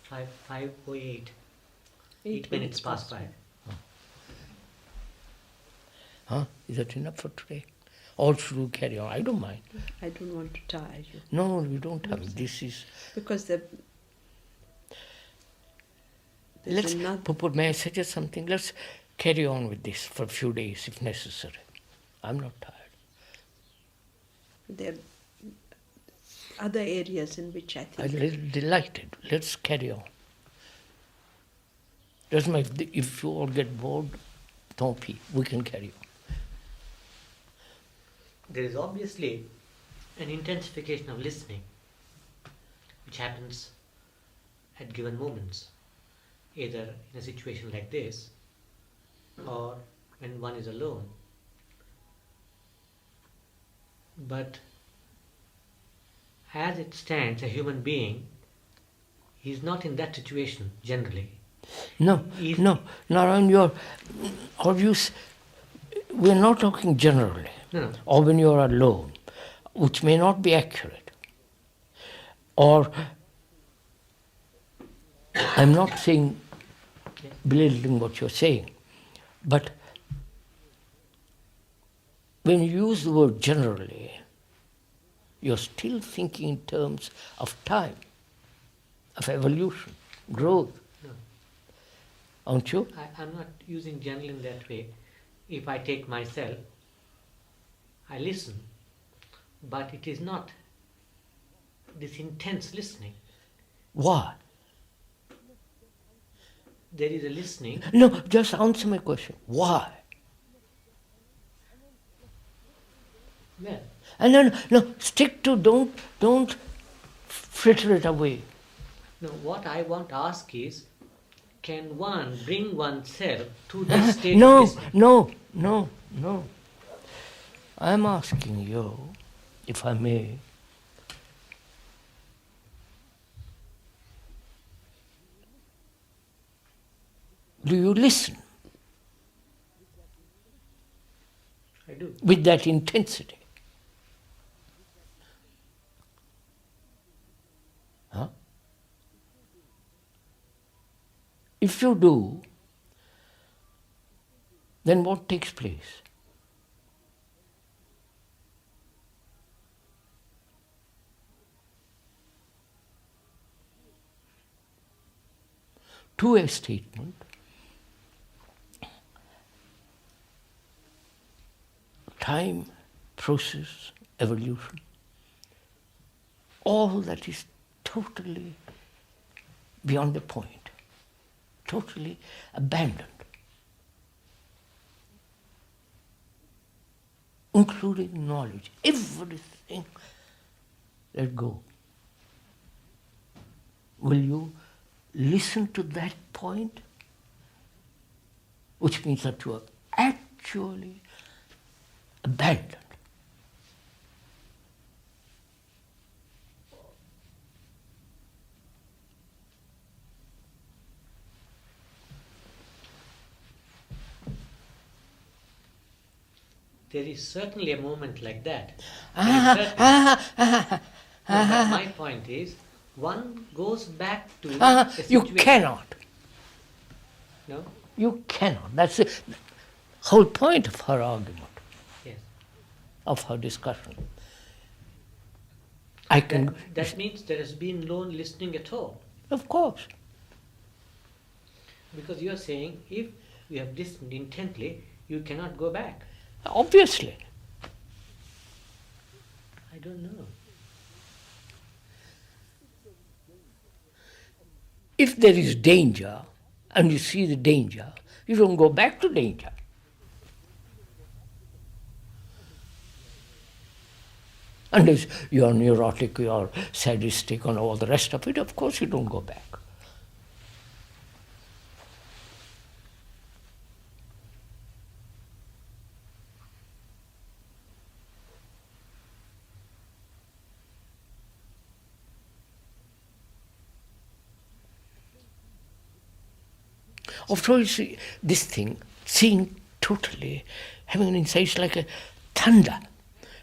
5:08. 8 minutes past 5. Huh? Is that enough for today? Or should we carry on? I don't mind. I don't want to tire you. No, we don't have it. This is... Because Let's, Puput, may I suggest something? Let's carry on with this for a few days if necessary. I'm not tired. There are other areas in which I think... I'm delighted. Let's carry on. Doesn't matter if you all get bored, don't be. We can carry on. There is obviously an intensification of listening which happens at given moments, either in a situation like this or when one is alone. But as it stands, a human being is not in that situation generally. No, not on your... We're not talking generally. No. Or when you're alone, which may not be accurate. Or, I'm not saying, belittling what you're saying, but when you use the word generally, you're still thinking in terms of time, of evolution, growth. No. Aren't you? I'm not using general in that way. If I take myself, I listen, but it is not this intense listening. Why? There is a listening. No, just answer my question. Why? Well, And no, stick to, don't fritter it away. no, what I want to ask is, can one bring oneself to this state of listening? No. I'm asking you, if I may, do you listen I do. with that intensity? If you do, then what takes place? Two-way statement. Time, process, evolution, all that is totally beyond the point, totally abandoned, including knowledge, everything let go. Will you listen to that point? Which means that you are actually abandoned. There is certainly a moment like that. But my point is, one goes back to the You situation. cannot. No? You cannot. That's the whole point of her argument, Yes. of her discussion. I can, That means there has been no listening at all. of course. Because you are saying, if you have listened intently, you cannot go back. Obviously. I don't know. If there is danger, and you see the danger, you don't go back to danger. Unless you are neurotic, you are sadistic, and all the rest of it, of course you don't go back. After all, you see, this thing, seeing totally, having an insight, is like a thunder,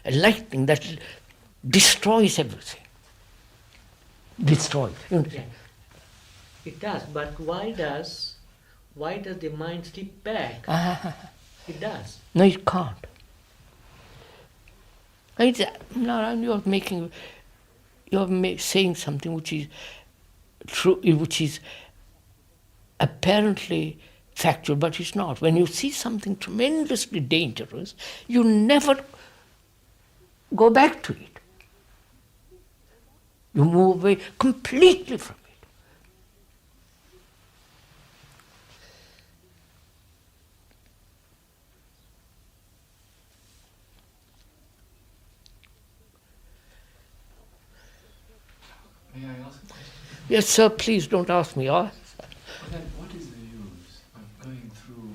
a lightning that destroys everything. Destroys. You understand? Yeah. It does, but why does the mind slip back? It does. No, it can't. You're saying something which is true, which is apparently factual, but it's not. When you see something tremendously dangerous, you never go back to it. You move away completely from it. May I ask a question? Yes, sir, please don't ask me. Then what is the use of going through,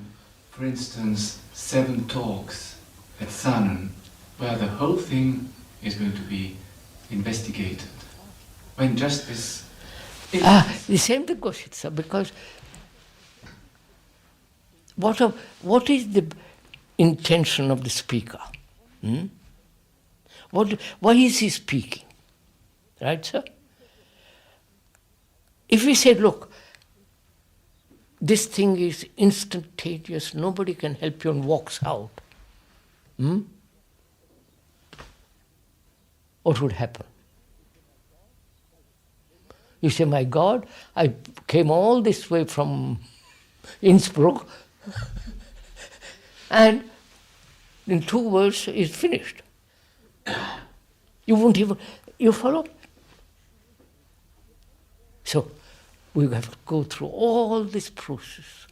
for instance, 7 talks at Sanan, where the whole thing is going to be investigated, when just this... The same thing goes, sir, because what is the intention of the speaker? Why is he speaking? Right, sir? If we say, look, this thing is instantaneous, nobody can help you, and walks out, what would happen? You say, my God, I came all this way from Innsbruck, and in 2 words it's finished. You won't even, you follow? So we have to go through all this process,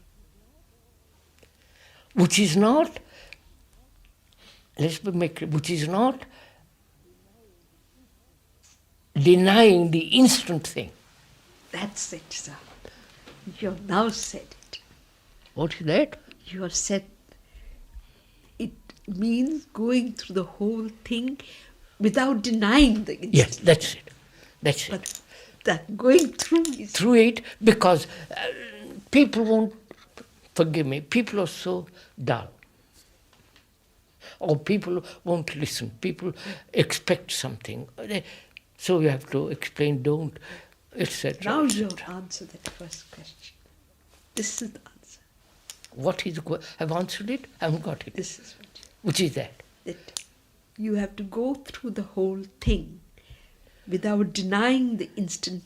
which is not, which is not denying the instant thing. That's it, sir. You have now said it. What is that? You have said it means going through the whole thing without denying the instant. Yes, that's it. That's it. But that going through is... Through it, because people won't, forgive me, people are so dull. Or people won't listen. People expect something. So you have to explain, don't, etc. Now you have answered that first question. This is the answer. What is I've answered it? I haven't got it. This is what Which is that? that you have to go through the whole thing without denying the instant.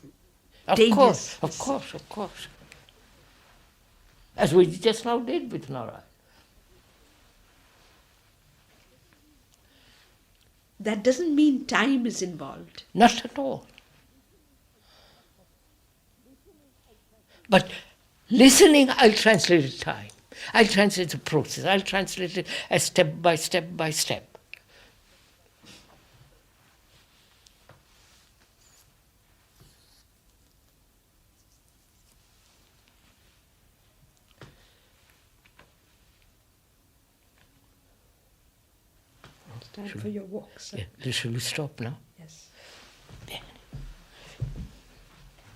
Of course, of course, of course. As we just now did with Nara. That doesn't mean time is involved. Not at all. But listening, I'll translate the time. I'll translate the process. I'll translate it as step by step by step. It's time for your walk, sir. Yeah, shall we stop now?